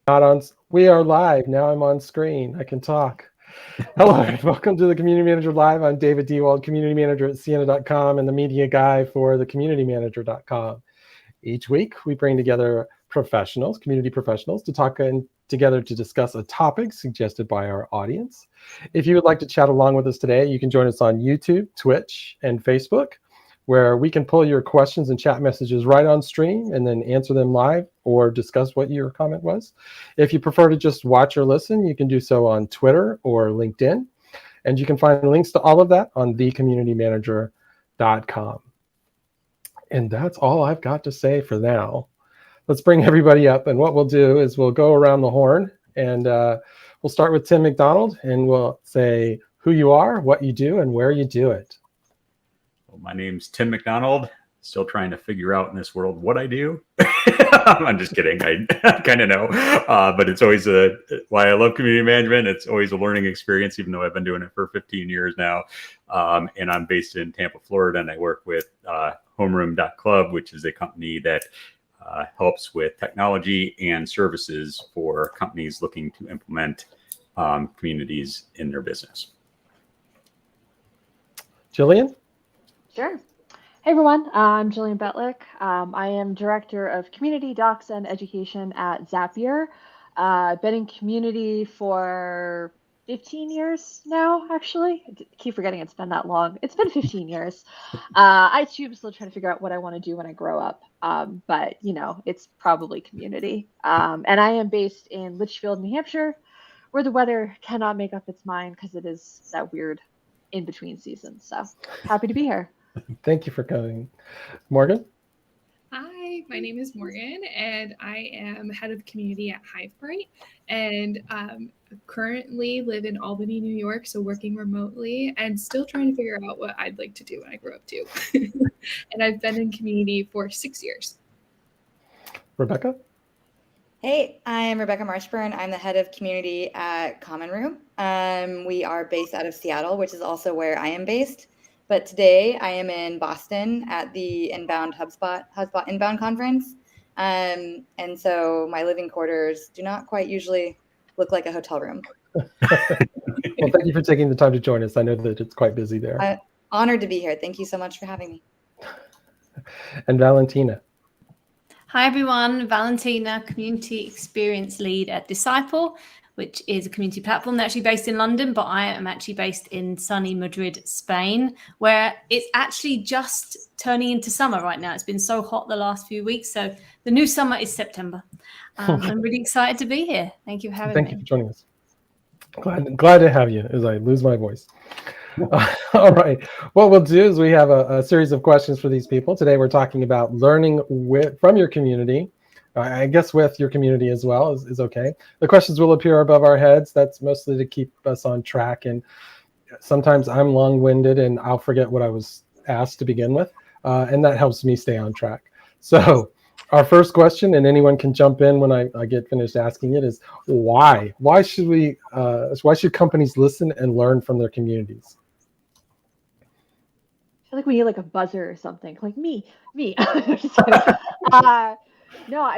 Not on. We are live now. I'm on screen. I can talk. Hello, and welcome to the Community Manager Live. I'm David Dewald, Community Manager at Sienna.com and the media guy for the CommunityManager.com. Each week, we bring together professionals, community professionals, to talk together to discuss a topic suggested by our audience. If you would like to chat along with us today, you can join us on YouTube, Twitch, and Facebook, where we can pull your questions and chat messages right on stream and then answer them live or discuss what your comment was. If you prefer to just watch or listen, you can do so on Twitter or LinkedIn. And you can find links to all of that on thecommunitymanager.com. And that's all I've got to say for now. Let's bring everybody up. And what we'll do is we'll go around the horn and we'll start with Tim McDonald and we'll say who you are, what you do, and where you do it. Well, my name's Tim McDonald. Still trying to figure out in this world what I do. I'm just kidding. I kind of know, but it's always why I love community management. It's always a learning experience, even though I've been doing it for 15 years now. And I'm based in Tampa, Florida, and I work with Homeroom.club, which is a company that helps with technology and services for companies looking to implement communities in their business. Jillian? Sure. Hey everyone, I'm Jillian Betlick. I am Director of Community Docs and Education at Zapier. I've been in community for 15 years now, actually. I keep forgetting it's been that long. It's been 15 years. I too am still trying to figure out what I want to do when I grow up. But, you know, it's probably community. And I am based in Litchfield, New Hampshire, where the weather cannot make up its mind because it is that weird in-between seasons. So happy to be here. Thank you for coming. Morgan? Hi, my name is Morgan, and I am head of community at HiveBright, and currently live in Albany, New York, so working remotely, and still trying to figure out what I'd like to do when I grow up too. And I've been in community for 6 years. Rebecca? Hey, I'm Rebecca Marshburn. I'm the head of community at Common Room. We are based out of Seattle, which is also where I am based. But today I am in Boston at the Inbound HubSpot Inbound Conference. And so my living quarters do not quite usually look like a hotel room. Well, thank you for taking the time to join us. I know that it's quite busy there. Honored to be here. Thank you so much for having me. And Valentina. Hi, everyone. Valentina, Community Experience Lead at Disciple, which is a community platform. They're actually based in London, but I am actually based in sunny Madrid, Spain, where it's actually just turning into summer right now. It's been so hot the last few weeks. So the new summer is September. I'm really excited to be here. Thank you for having me. Thank you for joining us. Glad to have you as I lose my voice. All right. What we'll do is we have a series of questions for these people. Today we're talking about learning from your community. I guess with your community as well is okay. The questions will appear above our heads. That's mostly to keep us on track. And sometimes I'm long-winded and I'll forget what I was asked to begin with. And that helps me stay on track. So our first question, and anyone can jump in when I get finished asking it, is why? Why should companies listen and learn from their communities? I feel like we need like a buzzer or something, like me.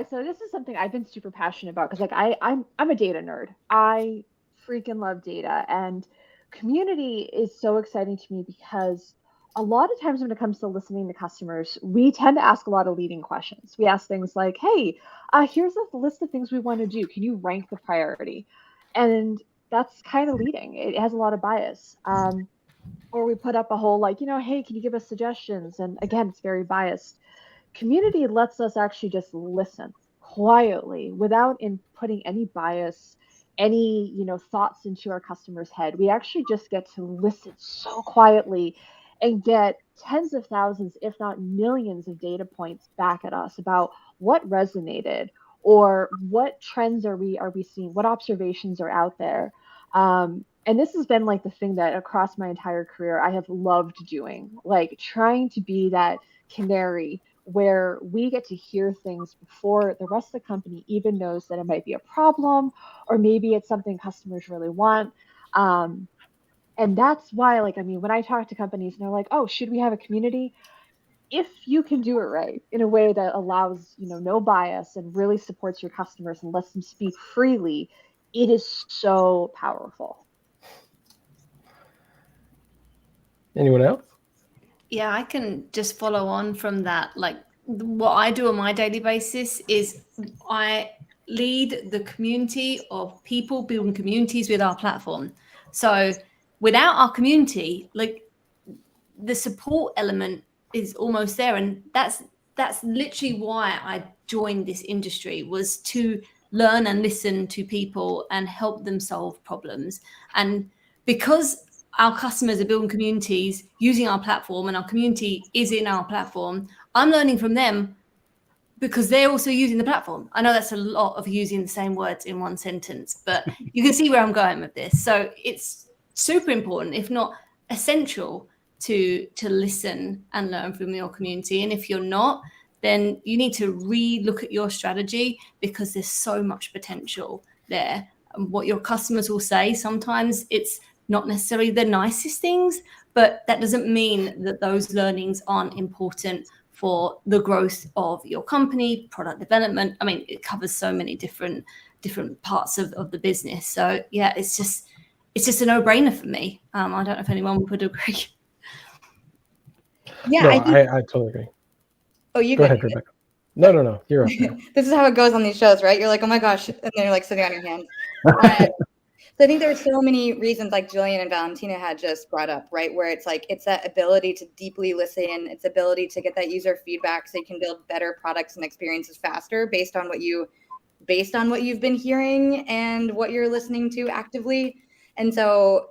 So this is something I've been super passionate about because like I'm a data nerd. I freaking love data, and community is so exciting to me because a lot of times when it comes to listening to customers, we tend to ask a lot of leading questions. We ask things like, hey, here's a list of things we want to do. Can you rank the priority? And that's kind of leading. It has a lot of bias. Or we put up a whole like, hey, can you give us suggestions? And again, it's very biased. Community lets us actually just listen quietly without putting any bias, any thoughts into our customer's head. We actually just get to listen so quietly and get tens of thousands, if not millions of data points back at us about what resonated or what trends are we seeing, what observations are out there. And this has been like the thing that across my entire career I have loved doing, like trying to be that canary where we get to hear things before the rest of the company even knows that it might be a problem, or maybe it's something customers really want. And that's why, when I talk to companies and they're like, oh, should we have a community? if you can do it right in a way that allows, no bias and really supports your customers and lets them speak freely, it is so powerful. Anyone else? Yeah, I can just follow on from that. Like what I do on my daily basis is I lead the community of people building communities with our platform. So without our community, like the support element is almost there. And that's literally why I joined this industry, was to learn and listen to people and help them solve problems. And because our customers are building communities using our platform and our community is in our platform, I'm learning from them because they're also using the platform. I know that's a lot of using the same words in one sentence, but you can see where I'm going with this. So it's super important, if not essential, to listen and learn from your community. And if you're not, then you need to re-look at your strategy, because there's so much potential there. And what your customers will say, sometimes it's not necessarily the nicest things, but that doesn't mean that those learnings aren't important for the growth of your company, product development. I mean, it covers so many different parts of the business. So yeah, it's just a no-brainer for me. I don't know if anyone would agree. Yeah, No, I I totally agree. Oh, you Go ahead, Rebecca. No, you're up there. This is how it goes on these shows, right? You're like, oh my gosh, and then you're like sitting on your hands. So I think there's so many reasons, like Jillian and Valentina had just brought up, right? Where it's like, it's that ability to deeply listen, it's ability to get that user feedback so you can build better products and experiences faster based on what you've been hearing and what you're listening to actively. And so,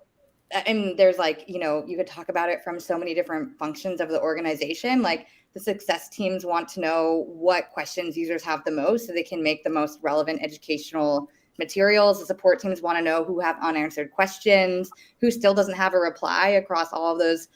and there's like, you could talk about it from so many different functions of the organization. Like the success teams want to know what questions users have the most so they can make the most relevant educational materials. The support teams want to know who have unanswered questions, who still doesn't have a reply across all of those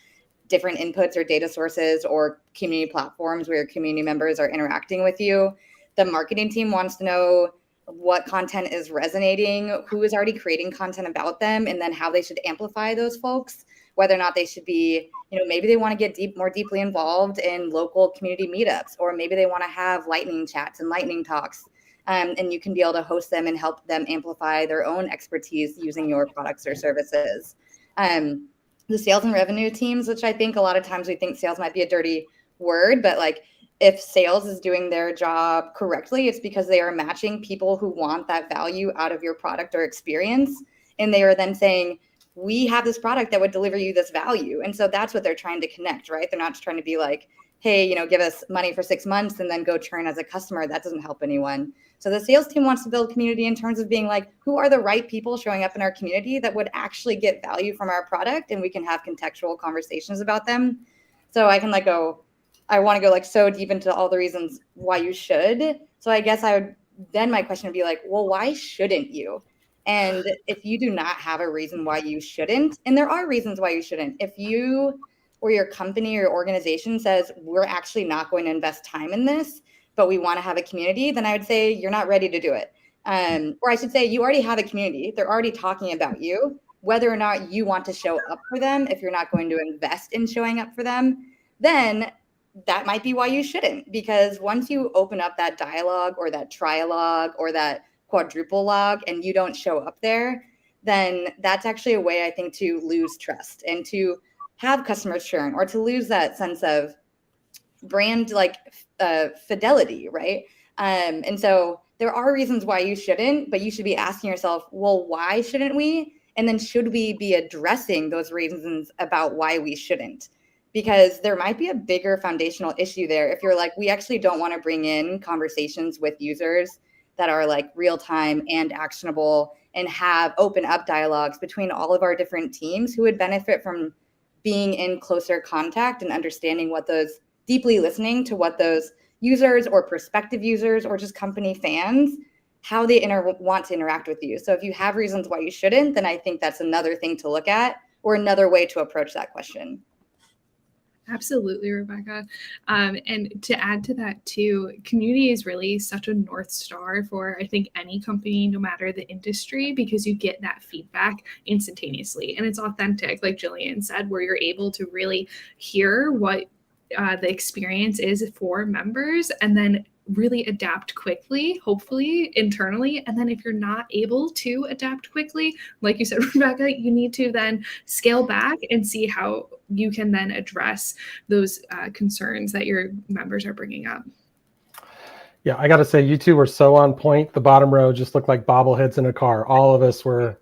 different inputs or data sources or community platforms where your community members are interacting with you. The marketing team wants to know what content is resonating, who is already creating content about them, and then how they should amplify those folks, whether or not they should be, maybe they want to get more deeply involved in local community meetups, or maybe they want to have lightning chats and lightning talks. And you can be able to host them and help them amplify their own expertise using your products or services. The sales and revenue teams, which I think a lot of times we think sales might be a dirty word, but like if sales is doing their job correctly, it's because they are matching people who want that value out of your product or experience. And they are then saying, we have this product that would deliver you this value. And so that's what they're trying to connect, right? They're not just trying to be like, hey, give us money for 6 months and then go churn as a customer. That doesn't help anyone. So the sales team wants to build community in terms of being like, who are the right people showing up in our community that would actually get value from our product, and we can have contextual conversations about them. So I can I want to go so deep into all the reasons why you should. So I guess my question would be like, well, why shouldn't you? And if you do not have a reason why you shouldn't, and there are reasons why you shouldn't, if you or your company or your organization says, we're actually not going to invest time in this, but we want to have a community, then I would say you're not ready to do it. Or I should say you already have a community. They're already talking about you. Whether or not you want to show up for them, if you're not going to invest in showing up for them, then that might be why you shouldn't. Because once you open up that dialogue or that trialogue or that quadruple log and you don't show up there, then that's actually a way, I think, to lose trust and to have customers churn, or to lose that sense of brand fidelity, right? And so there are reasons why you shouldn't, but you should be asking yourself, well, why shouldn't we? And then should we be addressing those reasons about why we shouldn't? Because there might be a bigger foundational issue there. If you're like, we actually don't want to bring in conversations with users that are like real time and actionable and have open up dialogues between all of our different teams who would benefit from being in closer contact and understanding what those, deeply listening to what those users or prospective users or just company fans, how they want to interact with you. So if you have reasons why you shouldn't, then I think that's another thing to look at, or another way to approach that question. Absolutely, Rebecca. And to add to that too, community is really such a North Star for, I think, any company, no matter the industry, because you get that feedback instantaneously and it's authentic, like Jillian said, where you're able to really hear what the experience is for members, and then really adapt quickly, hopefully internally. And then if you're not able to adapt quickly, like you said, Rebecca, you need to then scale back and see how you can then address those concerns that your members are bringing up. Yeah, I got to say, you two were so on point. The bottom row just looked like bobbleheads in a car. All of us were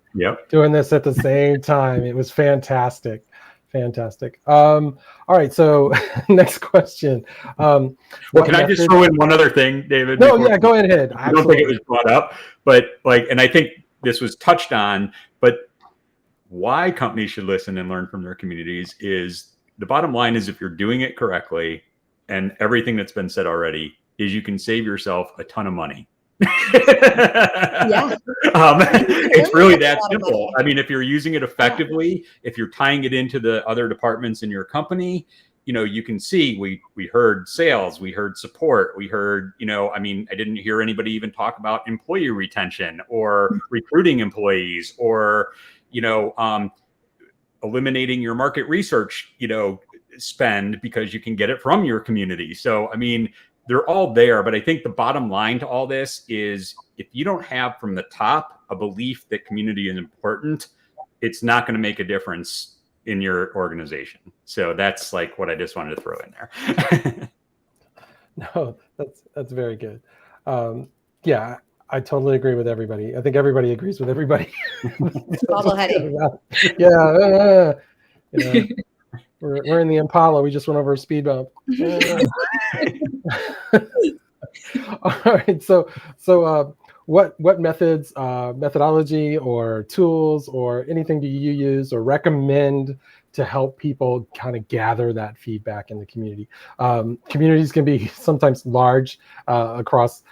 doing this at the same time. It was fantastic. Fantastic. All right, so next question. Well, can I just throw in one other thing, David? No, yeah, go ahead. I don't think it was brought up, but and I think this was touched on, but why companies should listen and learn from their communities is the bottom line is if you're doing it correctly, and everything that's been said already is you can save yourself a ton of money. Yeah. It's really that simple. I mean, if you're using it effectively, if you're tying it into the other departments in your company, you can see we heard sales, we heard support, we heard, I mean, I didn't hear anybody even talk about employee retention or recruiting employees or, eliminating your market research, spend because you can get it from your community. So, I mean, they're all there, but I think the bottom line to all this is if you don't have from the top a belief that community is important, it's not going to make a difference in your organization. So that's like what I just wanted to throw in there. No, that's very good. Yeah, I totally agree with everybody. I think everybody agrees with everybody. Bobbleheading. Yeah. We're in the Impala. We just went over a speed bump. All right. So what methods, methodology or tools or anything do you use or recommend to help people kind of gather that feedback in the community? Communities can be sometimes large across,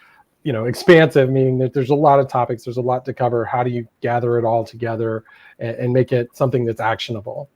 expansive, meaning that there's a lot of topics, there's a lot to cover. How do you gather it all together and make it something that's actionable?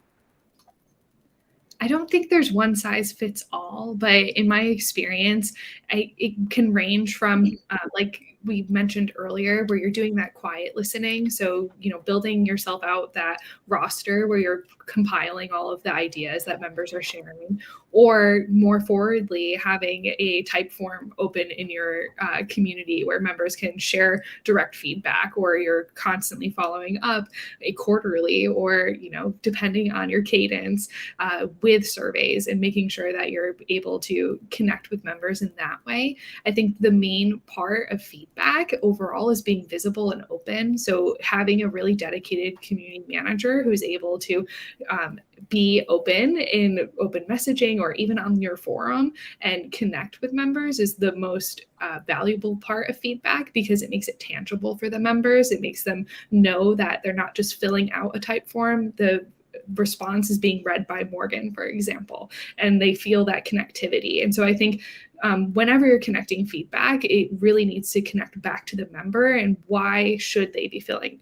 I don't think there's one size fits all, but in my experience, it can range from like we mentioned earlier, where you're doing that quiet listening. So, building yourself out that roster where you're compiling all of the ideas that members are sharing, or more forwardly, having a type form open in your community where members can share direct feedback, or you're constantly following up quarterly, or, depending on your cadence with surveys and making sure that you're able to connect with members in that way. I think the main part of feedback overall is being visible and open. So having a really dedicated community manager who's able to be open in open messaging or even on your forum and connect with members is the most valuable part of feedback, because it makes it tangible for the members. It makes them know that they're not just filling out a type form. The response is being read by Morgan, for example, and they feel that connectivity. And so I think whenever you're connecting feedback, it really needs to connect back to the member and why should they be filling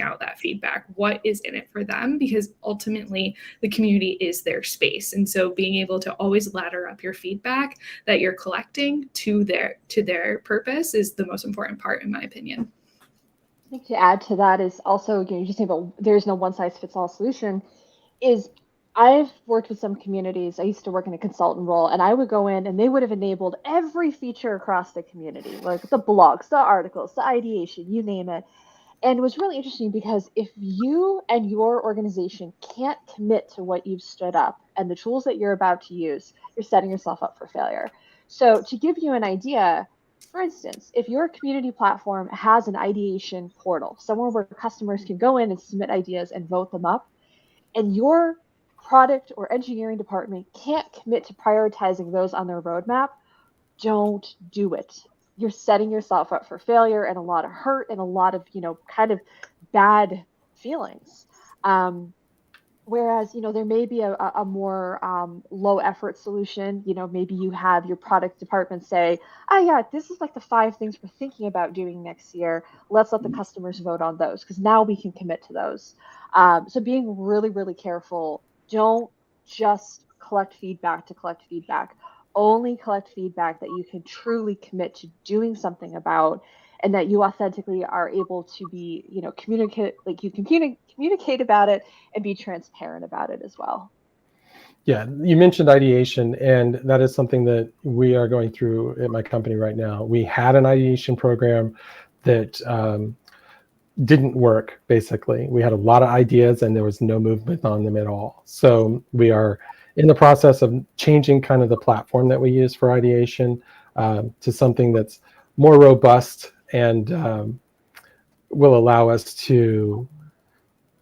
out that feedback? What is in it for them? Because ultimately the community is their space. And so being able to always ladder up your feedback that you're collecting to their purpose is the most important part, in my opinion. I think to add to that is also, you just say about there's no one size fits all solution, is I've worked with some communities. I used to work in a consultant role, and I would go in and they would have enabled every feature across the community, like the blogs, the articles, the ideation, you name it. And it was really interesting because if you and your organization can't commit to what you've stood up and the tools that you're about to use, you're setting yourself up for failure. So to give you an idea, for instance, if your community platform has an ideation portal, somewhere where customers can go in and submit ideas and vote them up, and your product or engineering department can't commit to prioritizing those on their roadmap, don't do it. You're setting yourself up for failure and a lot of hurt and a lot of, kind of bad feelings. Whereas, there may be a more low effort solution. Maybe you have your product department say, oh yeah, this is like the 5 things we're thinking about doing next year. Let's let the customers vote on those because now we can commit to those. So being really, really careful. Don't just collect feedback to collect feedback. Only collect feedback that you can truly commit to doing something about, and that you authentically are able to be, communicate about it and be transparent about it as well. Yeah, you mentioned ideation, and that is something that we are going through at my company right now. We had an ideation program that didn't work, basically. We had a lot of ideas and there was no movement on them at all. So we are in the process of changing kind of the platform that we use for ideation to something that's more robust and will allow us to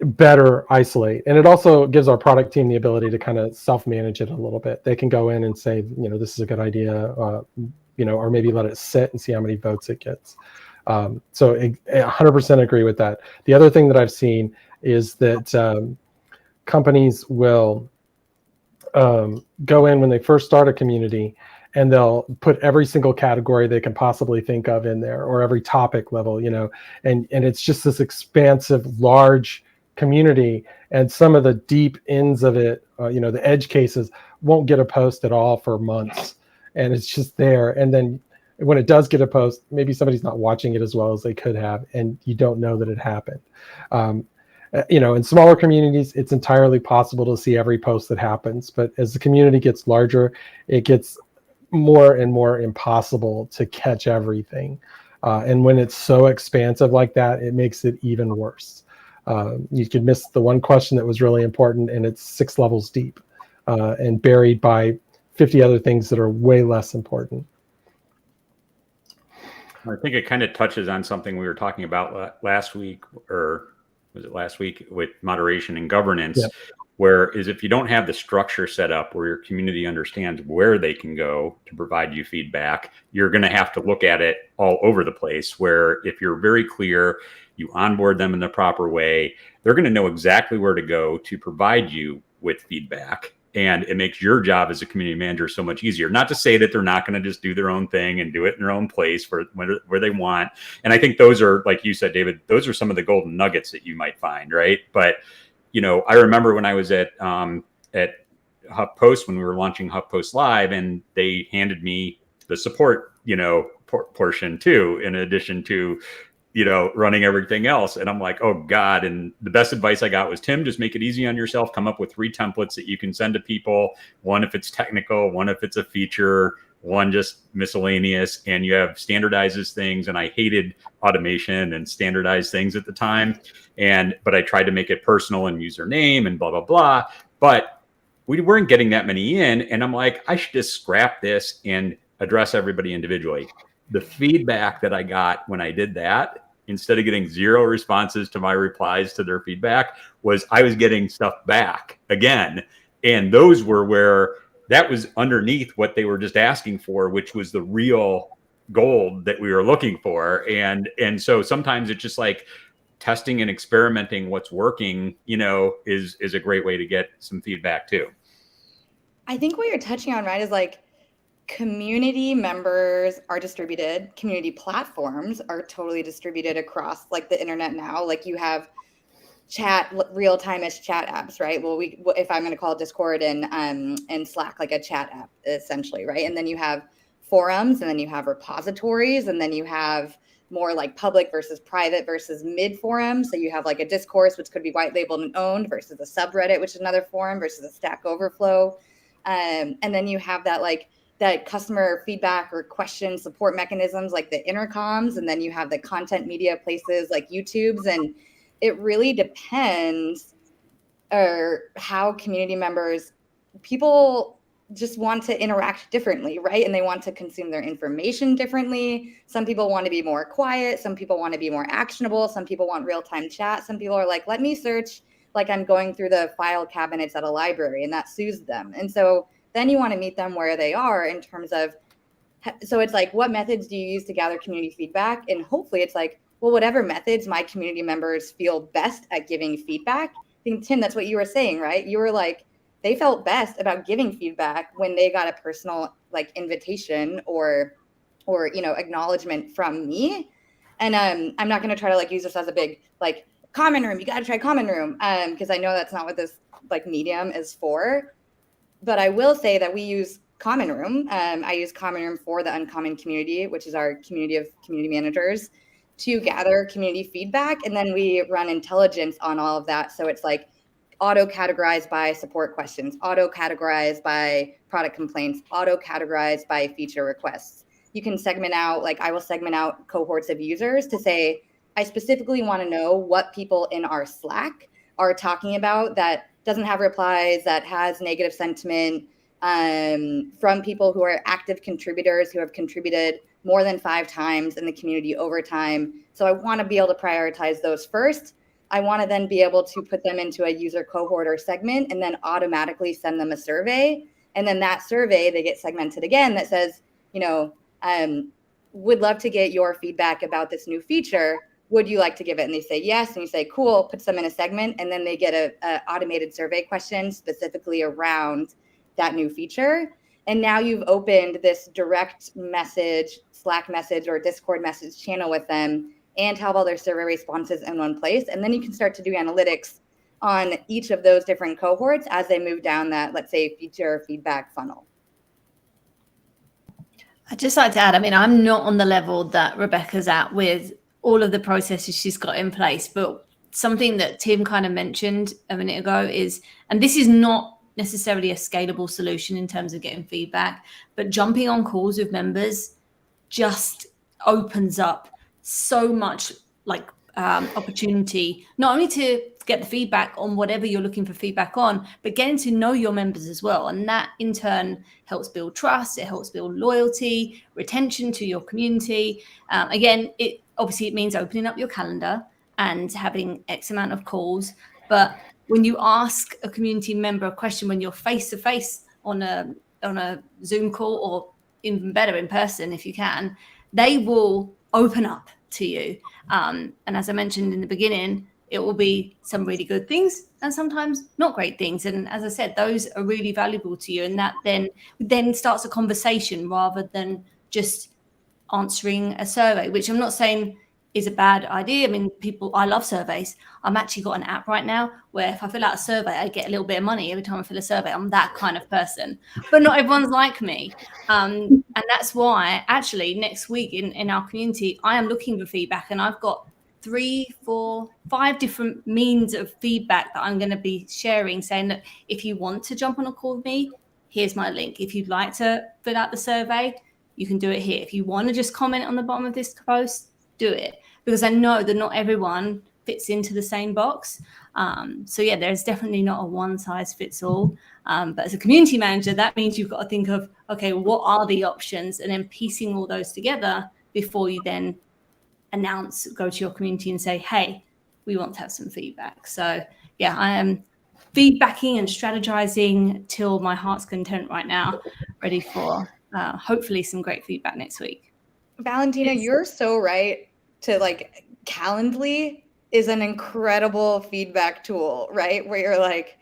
better isolate. And it also gives our product team the ability to kind of self-manage it a little bit. They can go in and say, this is a good idea, or maybe let it sit and see how many votes it gets. So I 100% agree with that. The other thing that I've seen is that companies will go in when they first start a community, and they'll put every single category they can possibly think of in there, or every topic level, and it's just this expansive, large community, and some of the deep ends of it, the edge cases won't get a post at all for months, and it's just there. And then when it does get a post, maybe somebody's not watching it as well as they could have, and you don't know that it happened. In smaller communities, it's entirely possible to see every post that happens, but as the community gets larger, it gets more and more impossible to catch everything. And when it's so expansive like that, it makes it even worse. You could miss the one question that was really important, and it's 6 levels deep and buried by 50 other things that are way less important. I think it kind of touches on something we were talking about last week, or was it last week, with moderation and governance, Yeah. where is if you don't have the structure set up where your community understands where they can go to provide you feedback, you're going to have to look at it all over the place, where if you're very clear, you onboard them in the proper way, they're going to know exactly where to go to provide you with feedback. And it makes your job as a community manager so much easier. Not to say that they're not going to just do their own thing and do it in their own place where they want. And I think those are, like you said, David, those are some of the golden nuggets that you might find, right? But, I remember when I was at HuffPost, when we were launching HuffPost Live, and they handed me the support, portion too, in addition to running everything else. And I'm like, oh God. And the best advice I got was, Tim, just make it easy on yourself. Come up with 3 templates that you can send to people. One, if it's technical, one, if it's a feature, one just miscellaneous, and you have standardizes things. And I hated automation and standardized things at the time. But I tried to make it personal and use their name and blah, blah, blah. But we weren't getting that many in. And I'm like, I should just scrap this and address everybody individually. The feedback that I got when I did that, instead of getting 0 responses to my replies to their feedback, was I was getting stuff back again. And those were where that was underneath what they were just asking for, which was the real gold that we were looking for. And so sometimes it's just like testing and experimenting what's working, is a great way to get some feedback too. I think what you're touching on, right, is like, community members are distributed. Community platforms are totally distributed across like the internet now. Like you have chat, real-time-ish chat apps, right? Well, if I'm going to call Discord and Slack like a chat app, essentially, right? And then you have forums, and then you have repositories, and then you have more like public versus private versus mid forum. So you have like a discourse, which could be white labeled and owned, versus a subreddit, which is another forum, versus a Stack Overflow. And then you have that customer feedback or question support mechanisms like the intercoms, and then you have the content media places like YouTube's. And it really depends how community members, people just want to interact differently, right? And they want to consume their information differently. Some people want to be more quiet. Some people want to be more actionable. Some people want real-time chat. Some people are like, let me search like I'm going through the file cabinets at a library, and that soothes them. And so then you want to meet them where they are in terms of, so it's like, what methods do you use to gather community feedback? And hopefully it's like, well, whatever methods my community members feel best at giving feedback. I think, Tim, that's what you were saying, right? You were like, they felt best about giving feedback when they got a personal like invitation or acknowledgement from me. And I'm not going to try to like use this as a big like common room. You got to try common room because I know that's not what this like medium is for. But I will say that we use Common Room. I use Common Room for the Uncommon community, which is our community of community managers, to gather community feedback. And then we run intelligence on all of that. So it's like auto-categorized by support questions, auto-categorized by product complaints, auto-categorized by feature requests. You can segment out, like I will segment out cohorts of users to say, I specifically want to know what people in our Slack are talking about that doesn't have replies, that has negative sentiment, from people who are active contributors who have contributed more than 5 times in the community over time. So I want to be able to prioritize those first. I want to then be able to put them into a user cohort or segment and then automatically send them a survey. And then that survey, they get segmented again that says, would love to get your feedback about this new feature. Would you like to give it? And they say yes. And you say, cool, puts them in a segment. And then they get a automated survey question specifically around that new feature. And now you've opened this direct message, Slack message or Discord message channel with them and have all their survey responses in one place. And then you can start to do analytics on each of those different cohorts as they move down that, let's say, feature feedback funnel. I'd just like to add, I mean, I'm not on the level that Rebecca's at with all of the processes she's got in place, but something that Tim kind of mentioned a minute ago is, and this is not necessarily a scalable solution in terms of getting feedback, but jumping on calls with members just opens up so much like opportunity, not only to get the feedback on whatever you're looking for feedback on, but getting to know your members as well. And that in turn helps build trust. It helps build loyalty, retention to your community. Again, it means opening up your calendar and having X amount of calls. But when you ask a community member a question, when you're face to face on a Zoom call, or even better in person if you can, they will open up to you. And as I mentioned in the beginning, it will be some really good things and sometimes not great things. And as I said, those are really valuable to you. And that then starts a conversation rather than just answering a survey, which I'm not saying is a bad idea. I mean, I love surveys. I'm actually got an app right now where if I fill out a survey, I get a little bit of money every time I fill a survey. I'm that kind of person, but not everyone's like me. And that's why actually next week in our community, I am looking for feedback, and I've got 3, 4, 5 different means of feedback that I'm going to be sharing, saying that if you want to jump on a call with me, here's my link. If you'd like to fill out the survey, you can do it here. If you want to just comment on the bottom of this post, do it, because I know that not everyone fits into the same box. So yeah, there's definitely not a one size fits all. But as a community manager, that means you've got to think of, okay, what are the options, and then piecing all those together before you then go to your community and say, hey, we want to have some feedback. So yeah, I am feedbacking and strategizing till my heart's content right now, ready for hopefully some great feedback next week. Valentina, you're so right to like Calendly is an incredible feedback tool, right? Where you're like,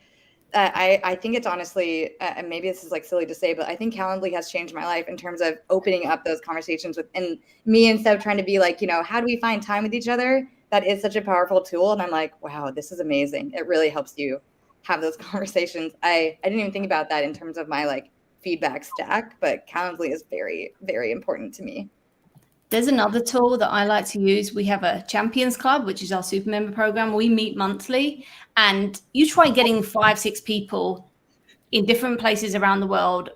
I think it's honestly, and maybe this is like silly to say, but I think Calendly has changed my life in terms of opening up those conversations and me, instead of trying to be like, how do we find time with each other? That is such a powerful tool. And I'm like, wow, this is amazing. It really helps you have those conversations. I didn't even think about that in terms of my like feedback stack, but Calendly is very, very important to me. There's another tool that I like to use. We have a Champions Club, which is our super member program. We meet monthly, and you try getting 5, 6 people in different places around the world,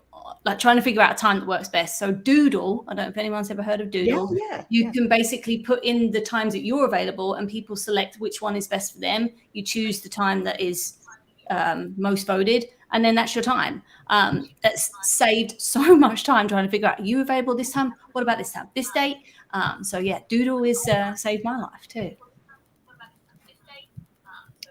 like trying to figure out a time that works best. So Doodle, I don't know if anyone's ever heard of Doodle. You can basically put in the times that you're available, and people select which one is best for them. You choose the time that is most voted, and then that's your time. That's saved so much time trying to figure out, are you available this time? What about this time? This date? So yeah, Doodle is saved my life too.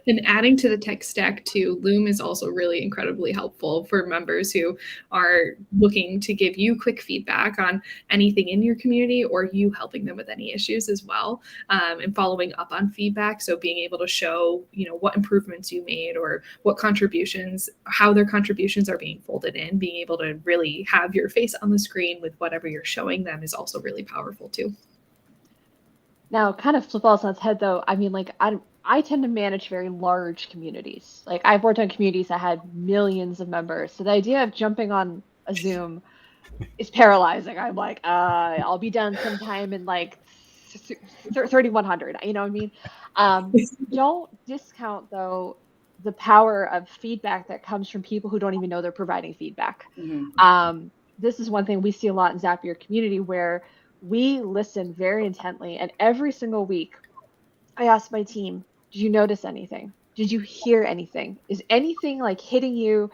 And adding to the tech stack too, Loom is also really incredibly helpful for members who are looking to give you quick feedback on anything in your community, or you helping them with any issues as well, and following up on feedback. So being able to show, what improvements you made or what contributions, how their contributions are being folded in, being able to really have your face on the screen with whatever you're showing them is also really powerful too. Now, kind of flip all on its head though. I mean, like I tend to manage very large communities. Like I've worked on communities that had millions of members. So the idea of jumping on a Zoom is paralyzing. I'm like, I'll be done sometime in like 3,100. You know what I mean? Don't discount though the power of feedback that comes from people who don't even know they're providing feedback. This is one thing we see a lot in Zapier community, where we listen very intently, and every single week I ask my team, did you notice anything? Did you hear anything? Is anything like hitting you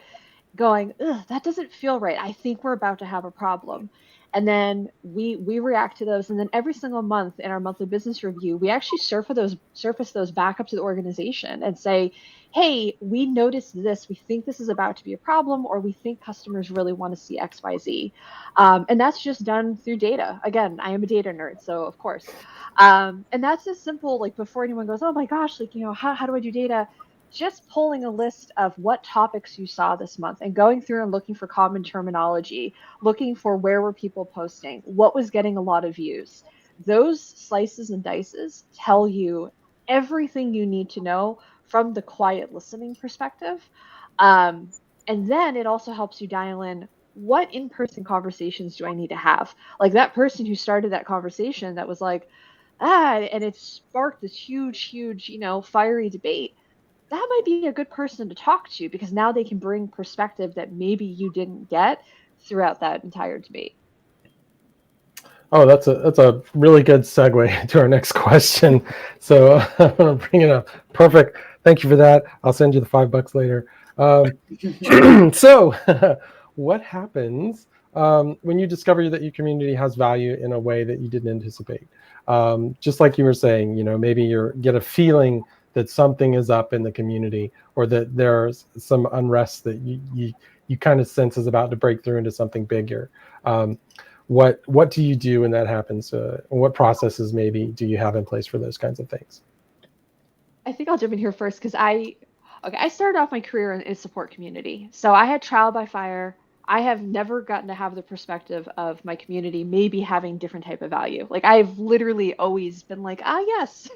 going, ugh, that doesn't feel right. I think we're about to have a problem. And then we react to those. And then every single month in our monthly business review, we actually surface those back up to the organization and say, hey, we noticed this. We think this is about to be a problem, or we think customers really want to see XYZ. And that's just done through data. Again, I am a data nerd, so of course. And that's just simple, like before anyone goes, oh my gosh, like, how do I do data? Just pulling a list of what topics you saw this month and going through and looking for common terminology, looking for where were people posting, what was getting a lot of views. Those slices and dices tell you everything you need to know from the quiet listening perspective. And then it also helps you dial in, what in-person conversations do I need to have? Like that person who started that conversation that was like, and it sparked this huge, fiery debate. That might be a good person to talk to, because now they can bring perspective that maybe you didn't get throughout that entire debate. Oh, that's a really good segue to our next question. So I'm gonna bring it up. Perfect. Thank you for that. I'll send you the $5 later. So what happens when you discover that your community has value in a way that you didn't anticipate? Just like you were saying, maybe you get a feeling that something is up in the community, or that there's some unrest that you kind of sense is about to break through into something bigger. What do you do when that happens? What processes maybe do you have in place for those kinds of things? I think I'll jump in here first, because I started off my career in a support community. So I had trial by fire. I have never gotten to have the perspective of my community maybe having different type of value. Like I've literally always been like, yes,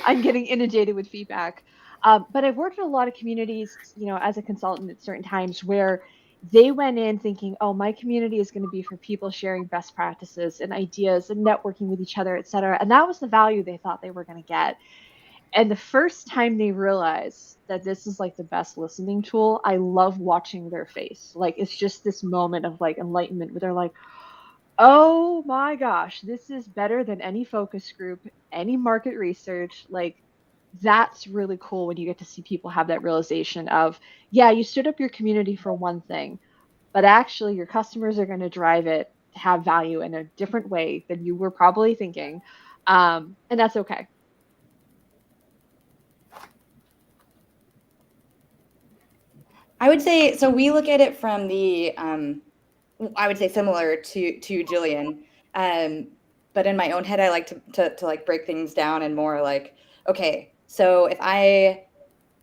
I'm getting inundated with feedback. But I've worked in a lot of communities, as a consultant at certain times, where they went in thinking, oh, my community is going to be for people sharing best practices and ideas and networking with each other, et cetera. And that was the value they thought they were going to get. And the first time they realize that this is like the best listening tool, I love watching their face. Like it's just this moment of like enlightenment where they're like, oh my gosh, this is better than any focus group, any market research. Like that's really cool when you get to see people have that realization of, yeah, you stood up your community for one thing, but actually your customers are going to drive it to have value in a different way than you were probably thinking. And that's okay. I would say, so we look at it from the, I would say similar to Jillian, but in my own head, I like to like break things down and more like, okay, so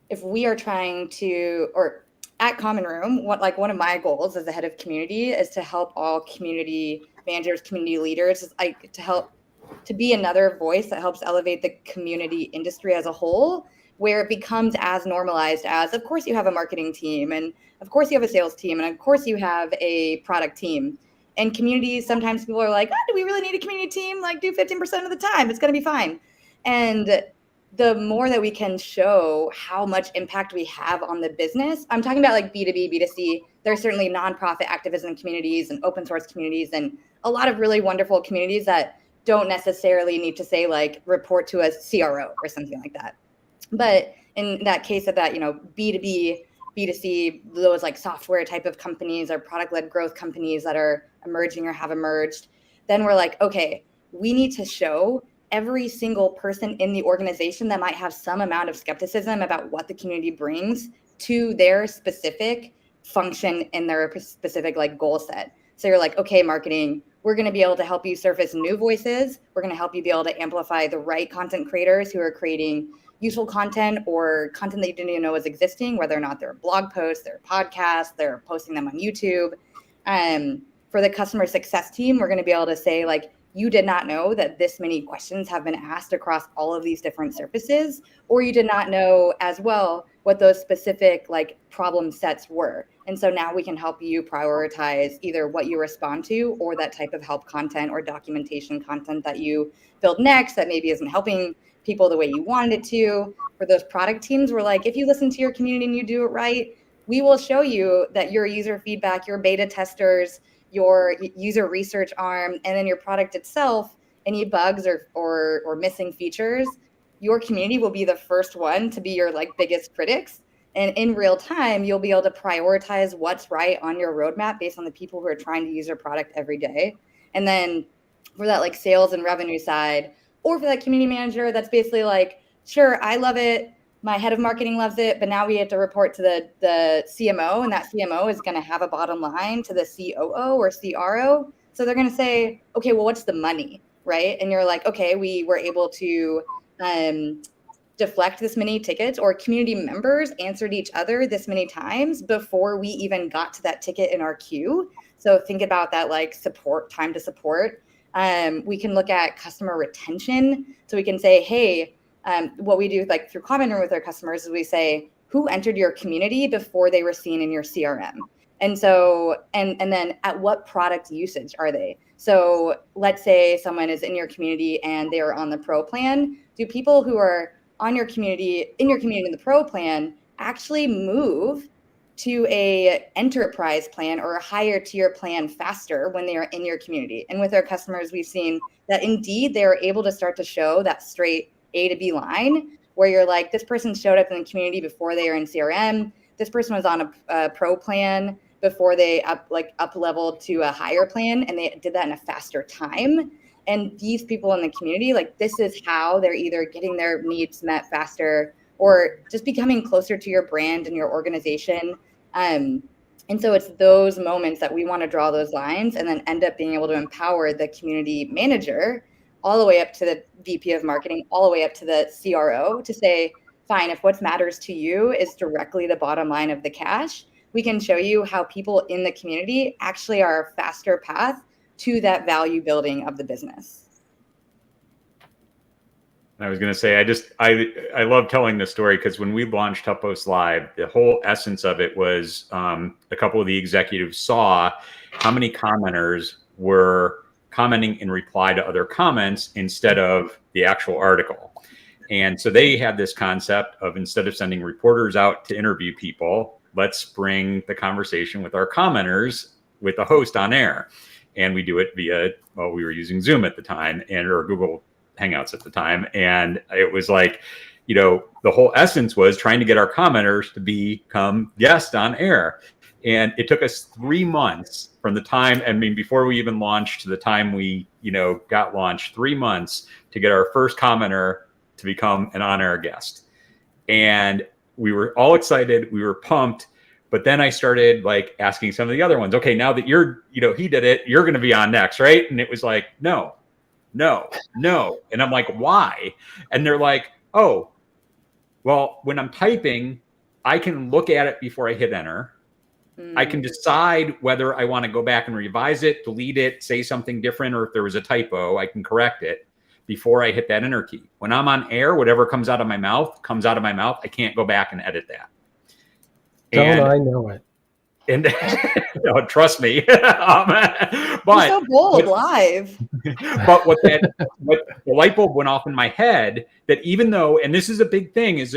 if we are trying to, or at Common Room, one of my goals as the head of community is to help all community managers, community leaders, to be another voice that helps elevate the community industry as a whole, where it becomes as normalized as, of course you have a marketing team, and of course you have a sales team, and of course you have a product team. And communities, sometimes people are like, do we really need a community team? Like do 15% of the time, it's going to be fine. And the more that we can show how much impact we have on the business, I'm talking about like B2B, B2C, there's certainly nonprofit activism communities and open source communities and a lot of really wonderful communities that don't necessarily need to say like report to a CRO or something like that. But in that case of that, B2B, B2C, those like software type of companies or product-led growth companies that are emerging or have emerged, then we're like, okay, we need to show every single person in the organization that might have some amount of skepticism about what the community brings to their specific function and their specific like goal set. So you're like, okay, marketing, we're going to be able to help you surface new voices. We're going to help you be able to amplify the right content creators who are creating useful content or content that you didn't even know was existing, whether or not they're blog posts, they're podcasts, they're posting them on YouTube. For the customer success team, we're going to be able to say like, you did not know that this many questions have been asked across all of these different surfaces, or you did not know as well what those specific like problem sets were. And so now we can help you prioritize either what you respond to or that type of help content or documentation content that you build next that maybe isn't helping people the way you wanted it to. For those product teams, we're like, if you listen to your community and you do it right, we will show you that your user feedback, your beta testers, your user research arm, and then your product itself, any bugs or missing features, your community will be the first one to be your like biggest critics. And in real time, you'll be able to prioritize what's right on your roadmap based on the people who are trying to use your product every day. And then for that like sales and revenue side, or for that community manager, that's basically like, sure, I love it. My head of marketing loves it, but now we have to report to the CMO, and that CMO is going to have a bottom line to the COO or CRO. So they're going to say, okay, well, what's the money, right? And you're like, okay, we were able to deflect this many tickets, or community members answered each other this many times before we even got to that ticket in our queue. So think about that, like support, time to support. We can look at customer retention. So we can say, hey, what we do like through Common Room with our customers is we say, who entered your community before they were seen in your CRM? And so, and then at what product usage are they? So let's say someone is in your community and they are on the Pro plan. Do people who are on your community, in the Pro plan, actually move to a enterprise plan or a higher tier plan faster when they are in your community? And with our customers, we've seen that indeed they are able to start to show that straight A to B line, where you're like, this person showed up in the community before they are in CRM. This person was on a Pro plan before they up leveled to a higher plan, and they did that in a faster time. And these people in the community, like, this is how they're either getting their needs met faster or just becoming closer to your brand and your organization. And so it's those moments that we want to draw those lines and then end up being able to empower the community manager all the way up to the VP of marketing, all the way up to the CRO to say, fine, if what matters to you is directly the bottom line of the cash, we can show you how people in the community actually are a faster path to that value building of the business. I was going to say, I love telling this story because when we launched HuffPost Live, the whole essence of it was a couple of the executives saw how many commenters were commenting in reply to other comments instead of the actual article. And so they had this concept of, instead of sending reporters out to interview people, let's bring the conversation with our commenters with the host on air. And we do it via, well, we were using Zoom at the time, or Google Hangouts at the time. And it was like, you know, the whole essence was trying to get our commenters to become guests on air. And it took us 3 months from the time, I mean, before we even launched to the time we, you know, got launched, 3 months to get our first commenter to become an on-air guest. And we were all excited. We were pumped. But then I started like asking some of the other ones, okay, now that you're, you know, he did it, you're going to be on next, right? And it was like, no. And I'm like, why? And they're like, oh, well, when I'm typing, I can look at it before I hit enter. I can decide whether I want to go back and revise it, delete it, say something different, or if there was a typo, I can correct it before I hit that enter key. When I'm on air, whatever comes out of my mouth comes out of my mouth. I can't go back and edit that. I know it. And no, trust me. But you're so bold live. But what the light bulb went off in my head, that even though, and this is a big thing, is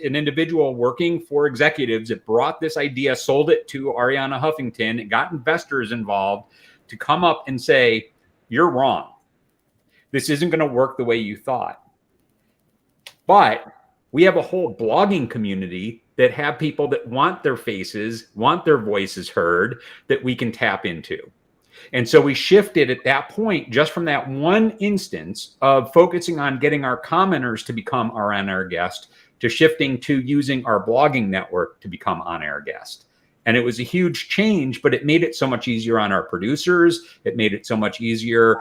an individual working for executives that brought this idea, sold it to Arianna Huffington, and got investors involved to come up and say, you're wrong. This isn't going to work the way you thought. But we have a whole blogging community that have people that want their faces, want their voices heard, that we can tap into. And so we shifted at that point, just from that one instance of focusing on getting our commenters to become our on-air guest, to shifting to using our blogging network to become on-air guest. And it was a huge change, but it made it so much easier on our producers. It made it so much easier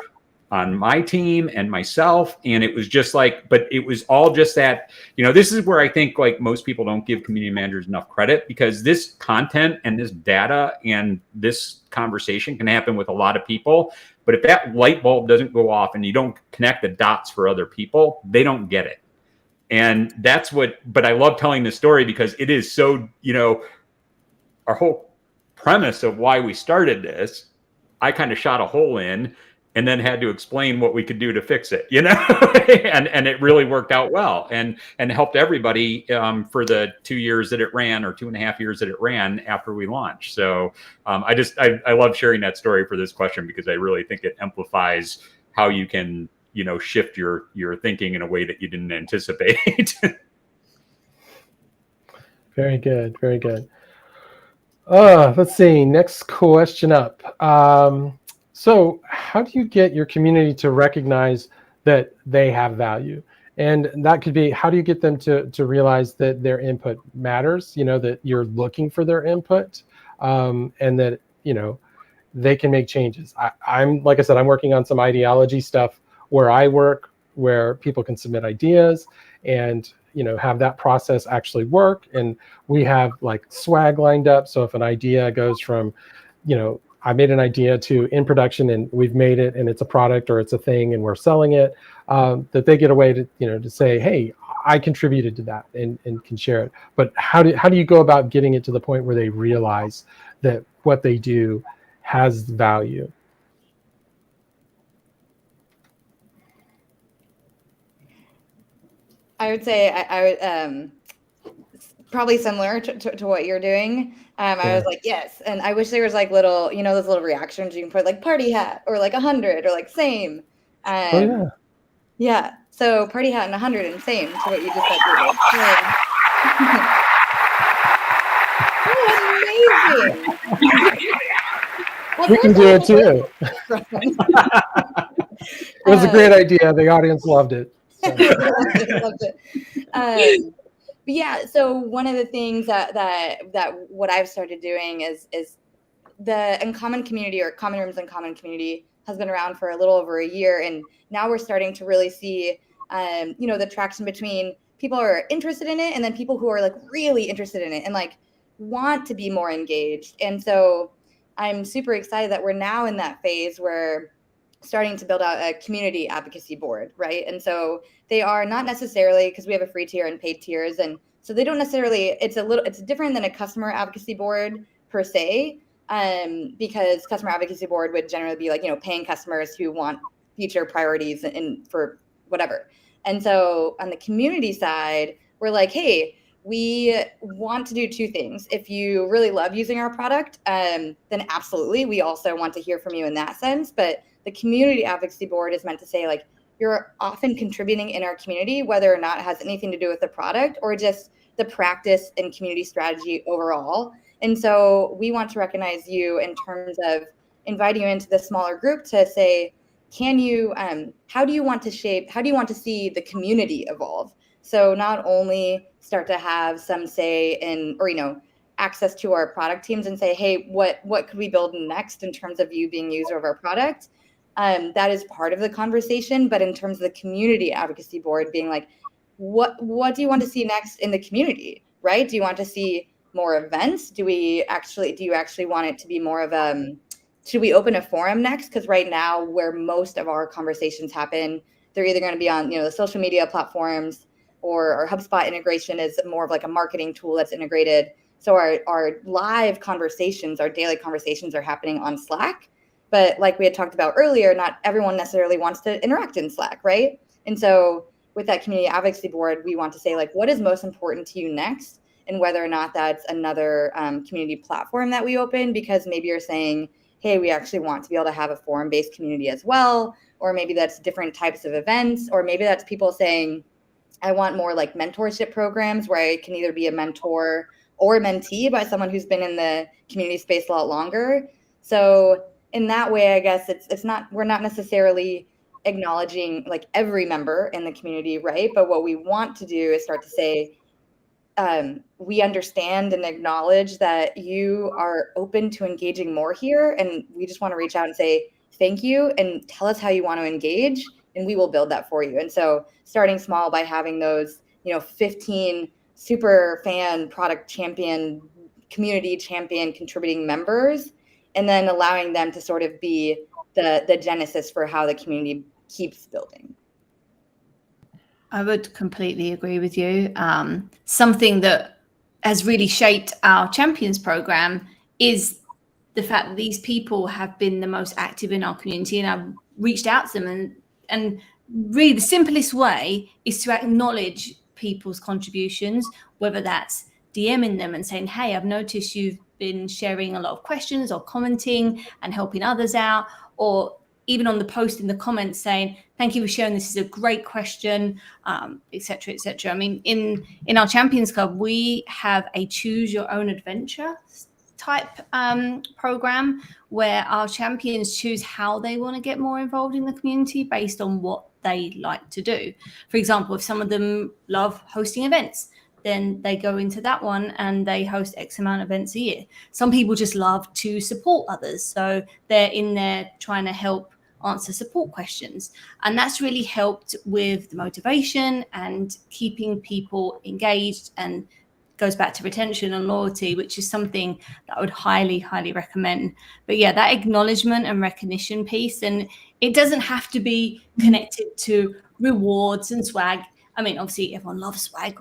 on my team and myself. And it was just like, but it was all just that, you know, this is where I think like most people don't give community managers enough credit, because this content and this data and this conversation can happen with a lot of people. But if that light bulb doesn't go off and you don't connect the dots for other people, they don't get it. And that's what, but I love telling this story because it is so, you know, our whole premise of why we started this, I kind of shot a hole in. and then had to explain what we could do to fix it, you know, and it really worked out well and helped everybody for the 2 years that it ran, or 2.5 years that it ran after we launched. So I love sharing that story for this question, because I really think it amplifies how you can, you know, shift your thinking in a way that you didn't anticipate. Very good. Very good. Let's see. Next question up. So how do you get your community to recognize that they have value? And that could be, how do you get them to realize that their input matters, you know, that you're looking for their input, and that, you know, they can make changes. I'm, like I said, I'm working on some ideology stuff where I work, where people can submit ideas and, you know, have that process actually work. And we have like swag lined up. So if an idea goes from, you know, I made an idea to in production and we've made it and it's a product or it's a thing and we're selling it, that they get a way to, you know, to say, hey, I contributed to that and can share it. But how do you go about getting it to the point where they realize that what they do has value? I would say I would probably similar to what you're doing. I was like, yes. And I wish there was like little, you know, those little reactions you can put, like party hat or like 100 or like same. Oh, yeah. Yeah. So party hat and 100 and same to what you just said. Oh, amazing. We can do it too. It was a great idea. The audience loved it. So. Loved it. But yeah, so one of the things that what I've started doing is the Uncommon community, or Common Rooms Uncommon community, has been around for a little over a year, and now we're starting to really see, you know, the traction between people who are interested in it and then people who are like really interested in it and like want to be more engaged. And so I'm super excited that we're now in that phase where starting to build out a community advocacy board, right? And so they are not necessarily, because we have a free tier and paid tiers, and so they don't necessarily, it's different than a customer advocacy board per se, because customer advocacy board would generally be like, you know, paying customers who want future priorities and for whatever. And so on the community side, we're like, hey, we want to do two things. If you really love using our product, then absolutely, we also want to hear from you in that sense. But the community advocacy board is meant to say, like, you're often contributing in our community, whether or not it has anything to do with the product or just the practice and community strategy overall. And so we want to recognize you in terms of inviting you into the smaller group to say, can you, how do you want to see the community evolve? So not only start to have some say in, or, you know, access to our product teams and say, hey, what could we build next in terms of you being a user of our product? That is part of the conversation. But in terms of the community advocacy board being like, what do you want to see next in the community, right? Do you want to see more events? Do you actually want it to be more of should we open a forum next? Because right now, where most of our conversations happen, they're either going to be on, you know, the social media platforms, or our HubSpot integration is more of like a marketing tool that's integrated. So our live conversations, our daily conversations are happening on Slack. But like we had talked about earlier, not everyone necessarily wants to interact in Slack, right? And so with that community advocacy board, we want to say, like, what is most important to you next? And whether or not that's another community platform that we open, because maybe you're saying, hey, we actually want to be able to have a forum-based community as well. Or maybe that's different types of events. Or maybe that's people saying, I want more like mentorship programs where I can either be a mentor or a mentee by someone who's been in the community space a lot longer. So in that way, I guess we're not necessarily acknowledging like every member in the community, right? But what we want to do is start to say, we understand and acknowledge that you are open to engaging more here. And we just want to reach out and say, thank you, and tell us how you want to engage, and we will build that for you. And so starting small by having those, you know, 15 super fan, product champion, community champion contributing members, and then allowing them to sort of be the genesis for how the community keeps building. I would completely agree with you. Something that has really shaped our Champions program is the fact that these people have been the most active in our community, and reached out to them, and really the simplest way is to acknowledge people's contributions, whether that's DMing them and saying, hey, I've noticed you've been sharing a lot of questions or commenting and helping others out, or even on the post in the comments saying, thank you for sharing, this is a great question, et cetera, et cetera. I mean, in our Champions Club, we have a choose your own adventure type program where our champions choose how they want to get more involved in the community based on what they like to do. For example, if some of them love hosting events, then they go into that one and they host X amount of events a year. Some people just love to support others, so they're in there trying to help answer support questions. And that's really helped with the motivation and keeping people engaged, and goes back to retention and loyalty, which is something that I would highly, highly recommend. But yeah, that acknowledgement and recognition piece, and it doesn't have to be connected to rewards and swag. I mean, obviously everyone loves swag,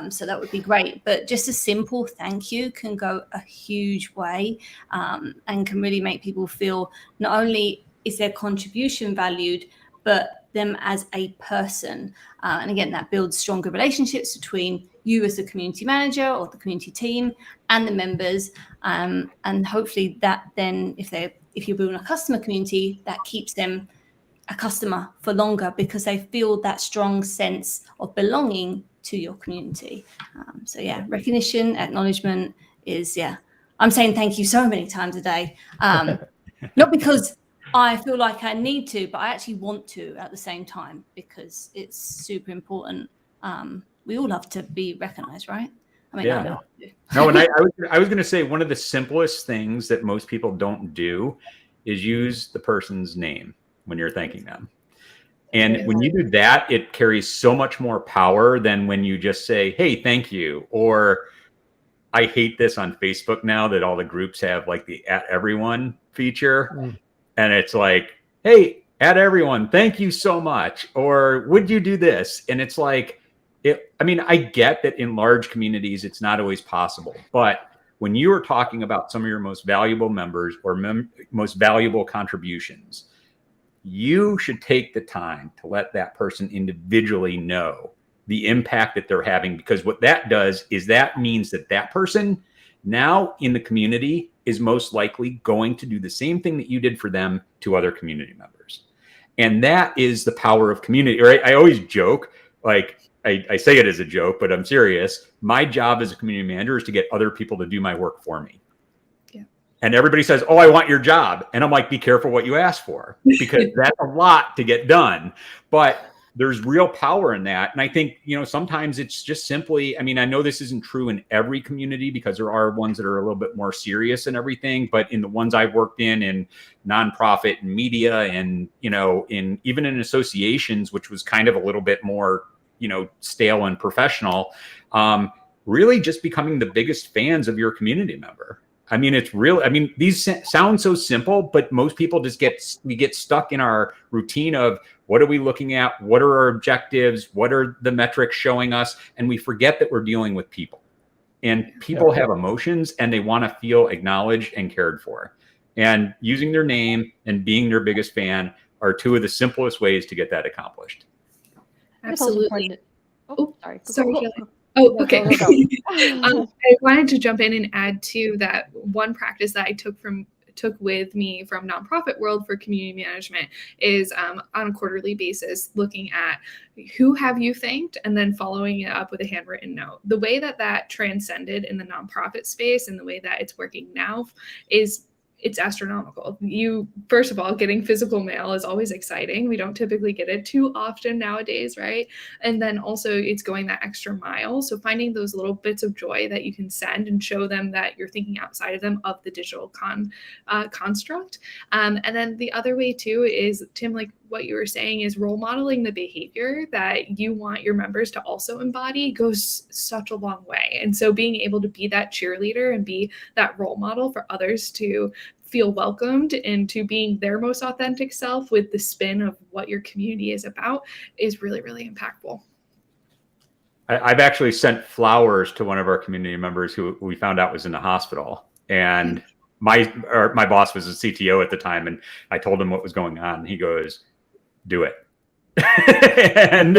so that would be great, but just a simple thank you can go a huge way, and can really make people feel not only is their contribution valued, but them as a person. And again, that builds stronger relationships between you as the community manager or the community team and the members. And hopefully that then, if you're building a customer community, that keeps them a customer for longer because they feel that strong sense of belonging to your community. So yeah, recognition, acknowledgement is, I'm saying thank you so many times a day. Not because I feel like I need to, but I actually want to at the same time because it's super important. We all love to be recognized, right? I mean, yeah. I know. No, and I was going to say one of the simplest things that most people don't do is use the person's name when you're thanking them. And when you do that, it carries so much more power than when you just say, hey, thank you. Or I hate this on Facebook now that all the groups have like the @everyone feature. And it's like, hey, @everyone, thank you so much. Or would you do this? And it's like, I mean, I get that in large communities, it's not always possible. But when you are talking about some of your most valuable members or most valuable contributions, you should take the time to let that person individually know the impact that they're having, because what that does is that means that that person now in the community is most likely going to do the same thing that you did for them to other community members. And that is the power of community. Right? I always joke, like I say it as a joke, but I'm serious. My job as a community manager is to get other people to do my work for me. And everybody says, oh, I want your job. And I'm like, be careful what you ask for, because that's a lot to get done. But there's real power in that. And I think, sometimes it's just simply, I mean, I know this isn't true in every community because there are ones that are a little bit more serious and everything. But in the ones I've worked in nonprofit and media and, even in associations, which was kind of a little bit more, stale and professional, really just becoming the biggest fans of your community member. I mean, it's real. I mean, these sound so simple, but most people just get stuck in our routine of what are we looking at? What are our objectives? What are the metrics showing us? And we forget that we're dealing with people, and people have emotions and they want to feel acknowledged and cared for. And using their name and being their biggest fan are two of the simplest ways to get that accomplished. Absolutely. Oh, sorry. Sorry. Oh, okay. Go. I wanted to jump in and add to that one practice that I took with me from nonprofit world for community management is on a quarterly basis, looking at who have you thanked and then following it up with a handwritten note. The way that transcended in the nonprofit space and the way that it's working now is it's astronomical. First of all, getting physical mail is always exciting. We don't typically get it too often nowadays, right? And then also it's going that extra mile. So finding those little bits of joy that you can send and show them that you're thinking outside of them of the digital construct. And then the other way too is, Tim, like what you were saying, is role modeling the behavior that you want your members to also embody goes such a long way. And so being able to be that cheerleader and be that role model for others to feel welcomed into being their most authentic self with the spin of what your community is about is really, really impactful. I've actually sent flowers to one of our community members who we found out was in the hospital. And my boss was a CTO at the time, and I told him what was going on. And he goes, "Do it." and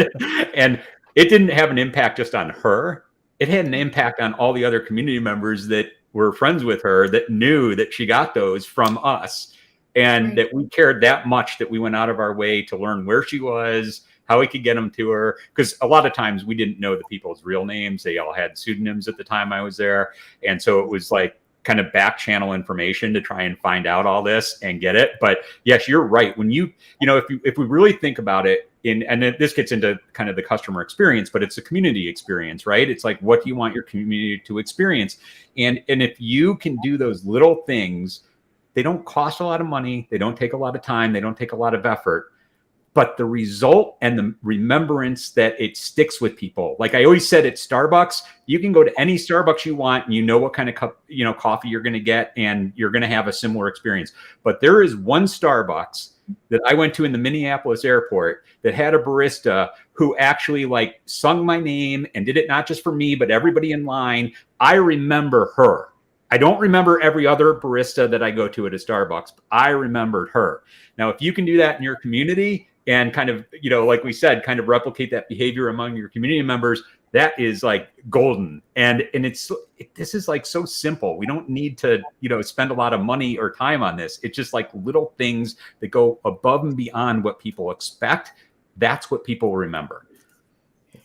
it didn't have an impact just on her. It had an impact on all the other community members that were friends with her, that knew that she got those from us, and that we cared that much that we went out of our way to learn where she was, how we could get them to her. Because a lot of times we didn't know the people's real names. They all had pseudonyms at the time I was there. And so it was like kind of back channel information to try and find out all this and get it. But yes, you're right. When if we really think about it, this gets into kind of the customer experience, but it's a community experience, right? It's like, what do you want your community to experience? And if you can do those little things, they don't cost a lot of money. They don't take a lot of time. They don't take a lot of effort. But the result and the remembrance that it sticks with people. Like I always said at Starbucks, you can go to any Starbucks you want and you know what kind of cup, coffee you're going to get, and you're going to have a similar experience. But there is one Starbucks that I went to in the Minneapolis airport that had a barista who actually like sung my name and did it not just for me, but everybody in line. I remember her. I don't remember every other barista that I go to at a Starbucks, but I remembered her. Now, if you can do that in your community and kind of, like we said, kind of replicate that behavior among your community members, that is like golden. And this is like so simple. We don't need to, spend a lot of money or time on this. It's just like little things that go above and beyond what people expect. That's what people remember.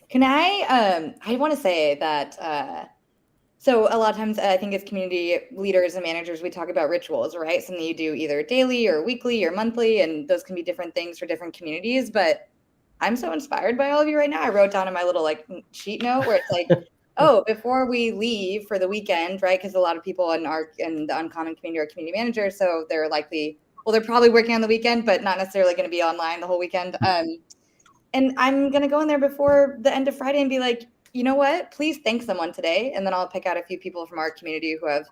Can I want to say that, so a lot of times I think as community leaders and managers, we talk about rituals, right? Something you do either daily or weekly or monthly, and those can be different things for different communities. But I'm so inspired by all of you right now. I wrote down in my little like sheet note where it's like, oh, before we leave for the weekend, right? Because a lot of people in the Uncommon community are community managers, so they're probably working on the weekend, but not necessarily going to be online the whole weekend. And I'm going to go in there before the end of Friday and be like, you know what? Please thank someone today. And then I'll pick out a few people from our community who have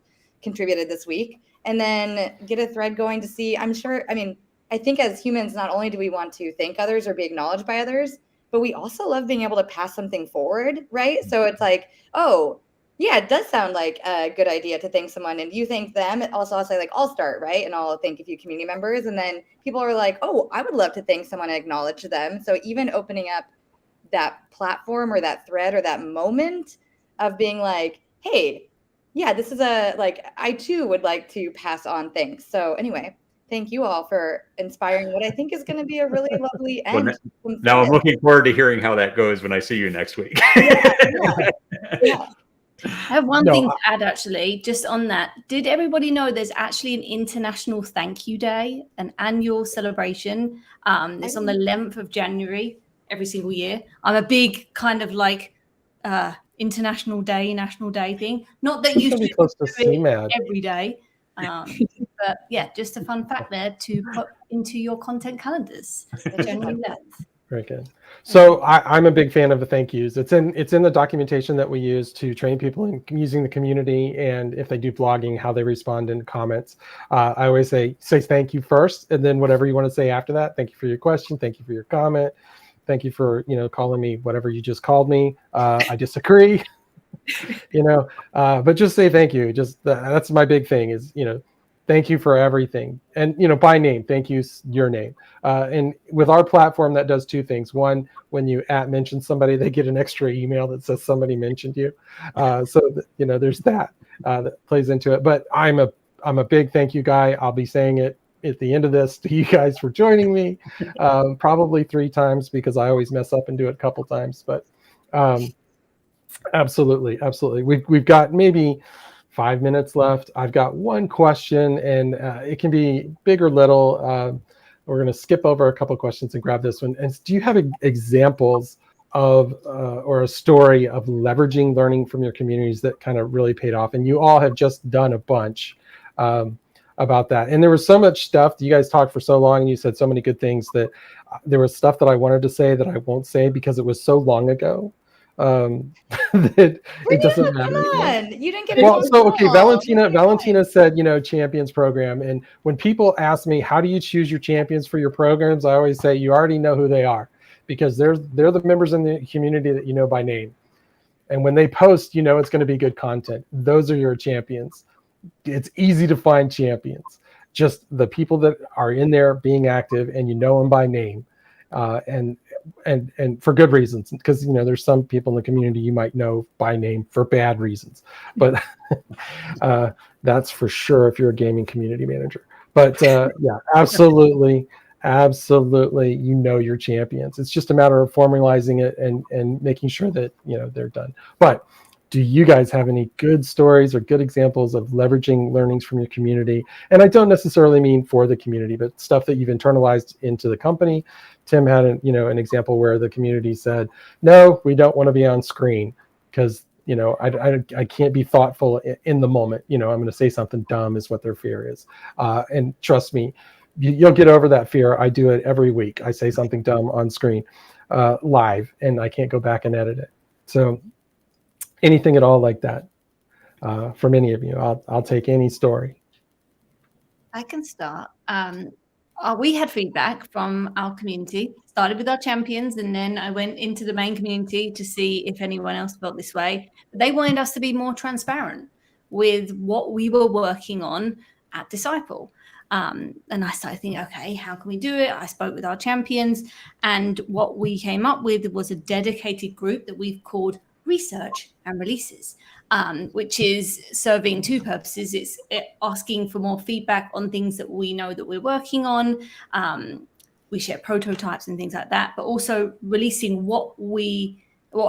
contributed this week, and then get a thread going to see. I think as humans, not only do we want to thank others or be acknowledged by others, but we also love being able to pass something forward, right? So it's like, oh, yeah, it does sound like a good idea to thank someone, and you thank them. Also, I'll say like, I'll start, right? And I'll thank a few community members. And then people are like, oh, I would love to thank someone and acknowledge them. So even opening up that platform or that thread or that moment of being like, hey, yeah, this is I too would like to pass on things. So anyway, thank you all for inspiring what I think is going to be a really lovely end. Now I'm looking forward to hearing how that goes when I see you next week. Yeah. I have one thing to add, actually, just on that. Did everybody know there's actually an International Thank You Day, an annual celebration? It's on the 11th of January every single year. I'm a big kind of like National Day thing. Not that you should be close to CmG every day. But yeah, just a fun fact there to put into your content calendars. January 11th. Very good. So I'm a big fan of the thank yous. It's in the documentation that we use to train people in using the community, and if they do blogging, how they respond in comments. I always say thank you first, and then whatever you want to say after that. Thank you for your question. Thank you for your comment. Thank you for calling me whatever you just called me. I disagree. But just say thank you. That's my big thing is thank you for everything. And, by name, thank you, your name. And with our platform, that does two things. One, when you mention somebody, they get an extra email that says somebody mentioned you. There's that plays into it. But I'm a big thank you guy. I'll be saying it at the end of this to you guys for joining me, probably 3 times because I always mess up and do it a couple times. But absolutely. We've got maybe 5 minutes left. I've got one question, and it can be big or little. We're going to skip over a couple questions and grab this one. And do you have examples of or a story of leveraging learning from your communities that kind of really paid off? And you all have just done a bunch about that. And there was so much stuff. You guys talked for so long, and you said so many good things that there was stuff that I wanted to say that I won't say because it was so long ago. That it doesn't matter. Come on. You didn't get it. Well, so okay, Valentina said, champions program. And when people ask me, how do you choose your champions for your programs? I always say, you already know who they are, because they're the members in the community that you know by name. And when they post, it's going to be good content. Those are your champions. it's easy to find champions. Just the people that are in there being active and you know them by name, and for good reasons, because there's some people in the community you might know by name for bad reasons, but that's for sure if you're a gaming community manager. But yeah, absolutely, your champions. It's just a matter of formalizing it and making sure that they're done. But do you guys have any good stories or good examples of leveraging learnings from your community? And I don't necessarily mean for the community, but stuff that you've internalized into the company. Tim had an example where the community said, no, we don't want to be on screen because I can't be thoughtful in the moment. I'm going to say something dumb is what their fear is. And trust me, you'll get over that fear. I do it every week. I say something dumb on screen live, and I can't go back and edit it. So anything at all like that from any of you? I'll take any story. I can start. We had feedback from our community. Started with our champions, and then I went into the main community to see if anyone else felt this way. But they wanted us to be more transparent with what we were working on at Disciple. And I started thinking, okay, how can we do it? I spoke with our champions, and what we came up with was a dedicated group that we've called Research and Releases, which is serving two purposes. It's asking for more feedback on things that we know that we're working on. We share prototypes and things like that, but also releasing what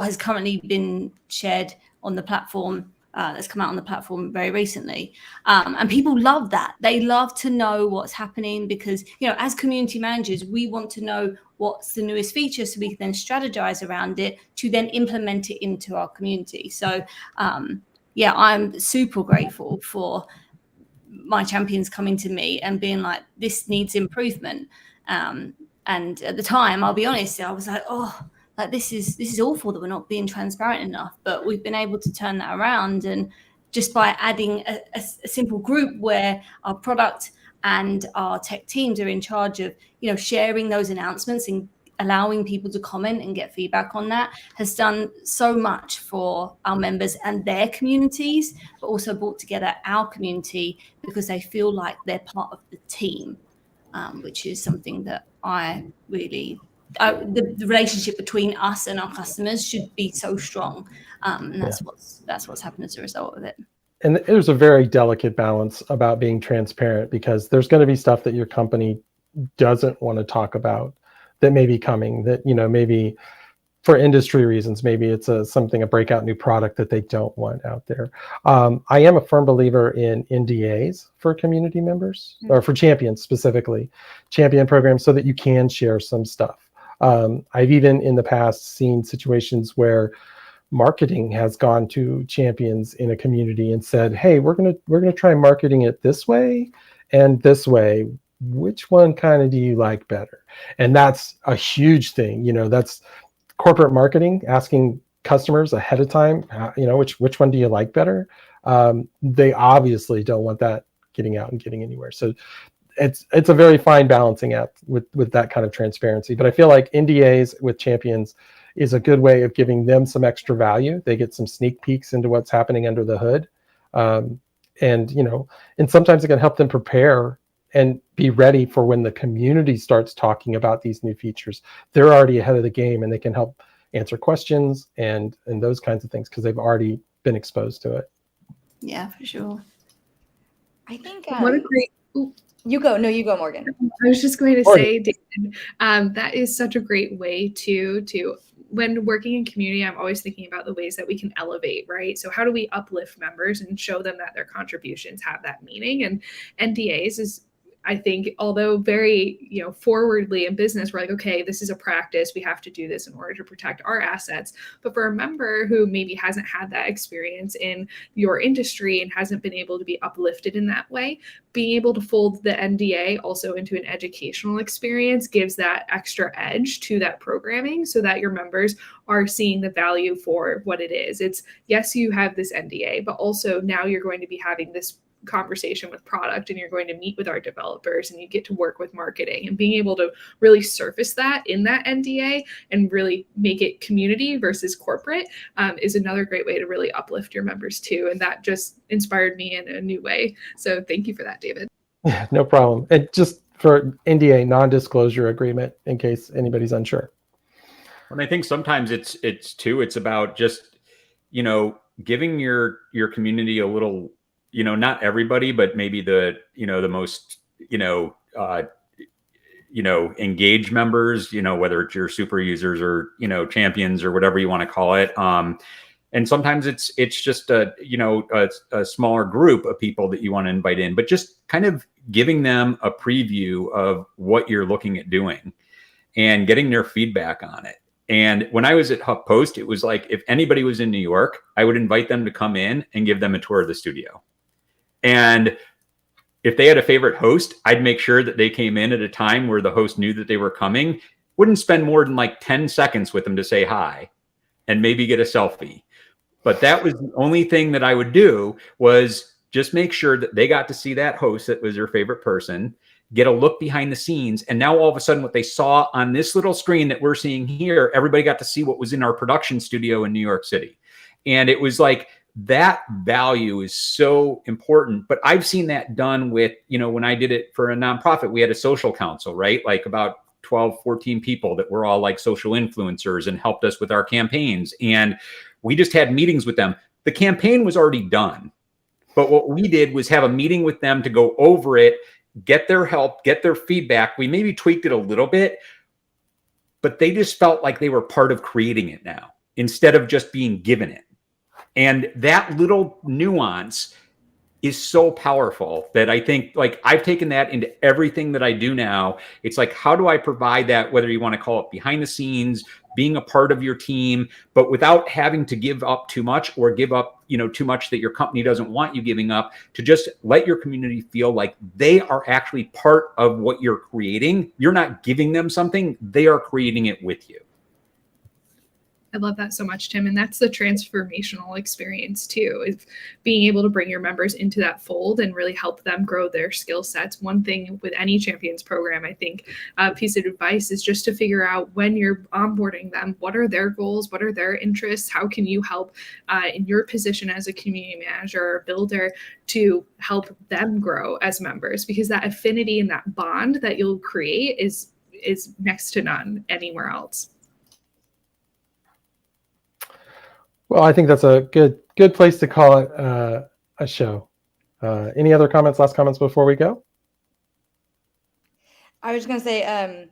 has currently been shared on the platform. That's come out on the platform very recently. And people love that. They love to know what's happening because, as community managers, we want to know what's the newest feature so we can then strategize around it to then implement it into our community. So, I'm super grateful for my champions coming to me and being like, this needs improvement. And at the time, I'll be honest, I was like, this is awful that we're not being transparent enough, but we've been able to turn that around. And just by adding a simple group where our product and our tech teams are in charge of, sharing those announcements and allowing people to comment and get feedback on that has done so much for our members and their communities, but also brought together our community because they feel like they're part of the team, which is something that I really the relationship between us and our customers should be so strong, and that's what's happened as a result of it. And there's a very delicate balance about being transparent because there's going to be stuff that your company doesn't want to talk about that may be coming, that maybe for industry reasons, maybe it's a breakout new product that they don't want out there. I am a firm believer in NDAs for community members or for champions specifically, champion programs, so that you can share some stuff. I've even in the past seen situations where marketing has gone to champions in a community and said, hey, we're gonna try marketing it this way and this way. Which one kind of do you like better? And that's a huge thing. That's corporate marketing, asking customers ahead of time, which one do you like better? They obviously don't want that getting out and getting anywhere. So it's a very fine balancing act with that kind of transparency. But I feel like NDAs with champions is a good way of giving them some extra value. They get some sneak peeks into what's happening under the hood. And sometimes it can help them prepare and be ready for when the community starts talking about these new features. They're already ahead of the game and they can help answer questions and those kinds of things because they've already been exposed to it. Yeah, for sure. I think what a great you go, Morgan. I was just going to say, David, that is such a great way to when working in community, I'm always thinking about the ways that we can elevate, right? So how do we uplift members and show them that their contributions have that meaning? And NDAs is, I think, although very, forwardly in business, we're like, okay, this is a practice. We have to do this in order to protect our assets. But for a member who maybe hasn't had that experience in your industry and hasn't been able to be uplifted in that way, being able to fold the NDA also into an educational experience gives that extra edge to that programming so that your members are seeing the value for what it is. It's, yes, you have this NDA, but also now you're going to be having this conversation with product and you're going to meet with our developers and you get to work with marketing, and being able to really surface that in that NDA and really make it community versus corporate is another great way to really uplift your members too. And that just inspired me in a new way. So thank you for that, David. Yeah, no problem. And just for NDA, non-disclosure agreement, in case anybody's unsure. And I think sometimes it's about just, giving your community a little, not everybody, but maybe the most, engaged members, whether it's your super users or, champions or whatever you want to call it. And sometimes it's just a smaller group of people that you want to invite in, but just kind of giving them a preview of what you're looking at doing and getting their feedback on it. And when I was at HuffPost, it was like, if anybody was in New York, I would invite them to come in and give them a tour of the studio. And if they had a favorite host, I'd make sure that they came in at a time where the host knew that they were coming, wouldn't spend more than like 10 seconds with them to say hi and maybe get a selfie. But that was the only thing that I would do, was just make sure that they got to see that host that was their favorite person, get a look behind the scenes. And now all of a sudden what they saw on this little screen that we're seeing here, everybody got to see what was in our production studio in New York City. And it was like, that value is so important. But I've seen that done with, when I did it for a nonprofit, we had a social council, right? Like about 12, 14 people that were all like social influencers and helped us with our campaigns. And we just had meetings with them. The campaign was already done. But what we did was have a meeting with them to go over it, get their help, get their feedback. We maybe tweaked it a little bit, but they just felt like they were part of creating it now, instead of just being given it. And that little nuance is so powerful that I think, like, I've taken that into everything that I do now. It's like, how do I provide that, whether you want to call it behind the scenes, being a part of your team, but without having to give up too much, or give up, too much that your company doesn't want you giving up, to just let your community feel like they are actually part of what you're creating. You're not giving them something, they are creating it with you. I love that so much, Tim. And that's the transformational experience too, is being able to bring your members into that fold and really help them grow their skill sets. One thing with any champions program, I think a piece of advice is just to figure out, when you're onboarding them, what are their goals? What are their interests? How can you help in your position as a community manager or builder to help them grow as members? Because that affinity and that bond that you'll create is next to none anywhere else. Well, I think that's a good place to call it a show. Any other comments, last comments before we go? I was just going to say,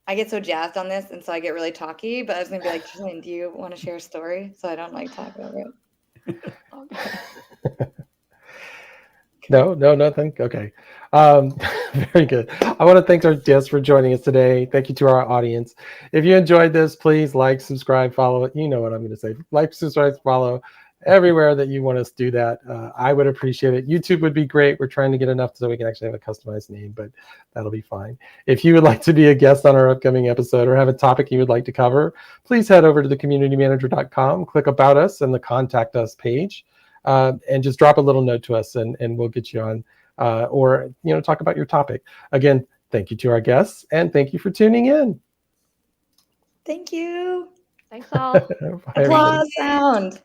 I get so jazzed on this, and so I get really talky, but I was going to be like, Julian, do you want to share a story so I don't like talk over it? No, nothing. Okay. Very good. I want to thank our guests for joining us today. Thank you to our audience. If you enjoyed this, please like, subscribe, follow it. You know what I'm going to say. Like, subscribe, follow everywhere that you want us to do that. I would appreciate it. YouTube would be great. We're trying to get enough so we can actually have a customized name, but that'll be fine. If you would like to be a guest on our upcoming episode or have a topic you would like to cover, please head over to thecommunitymanager.com, click About Us and the Contact Us page. And just drop a little note to us, and we'll get you on, or talk about your topic. Again, thank you to our guests, and thank you for tuning in. Thank you. Thanks all. Bye, everybody. Applause sound.